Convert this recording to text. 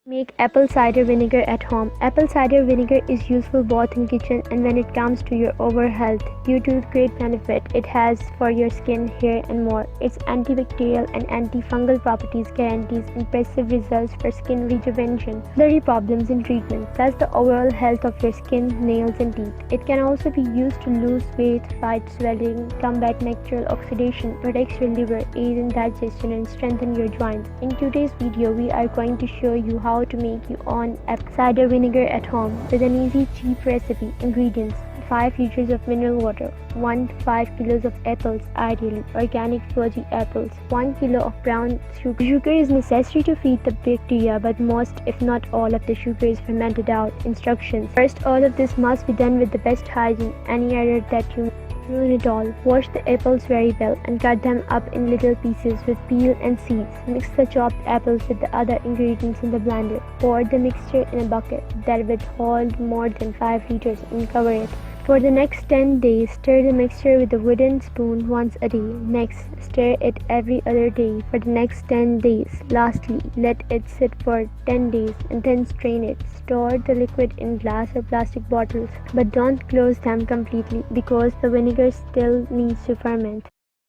Make apple cider vinegar at home. Apple cider vinegar is useful both in kitchen and when it comes to your overall health due to the great benefit it has for your skin, hair and more. Its antibacterial and antifungal properties guarantees impressive results for skin rejuvenation, blurry problems in treatment, plus the overall health of your skin, nails and teeth. It can also be used to lose weight, fight swelling, combat natural oxidation, protects your liver, aid in digestion and strengthen your joints. In today's video we are going to show you how to make your own apple cider vinegar at home with an easy, cheap recipe. Ingredients: 5 liters of mineral water, 1 to 5 kilos of apples, ideally organic Fuji apples, 1 kilo of brown sugar. Sugar is necessary to feed the bacteria, but most, if not all, of the sugar is fermented out. Instructions: first, all of this must be done with the best hygiene. Any error that you ruin it all. Wash the apples very well and cut them up in little pieces with peel and seeds. Mix the chopped apples with the other ingredients in the blender. Pour the mixture in a bucket that will hold more than 5 liters and cover it. For the next 10 days, stir the mixture with a wooden spoon once a day. Next, stir it every other day for the next 10 days. Lastly, let it sit for 10 days and then strain it. Store the liquid in glass or plastic bottles, but don't close them completely because the vinegar still needs to ferment.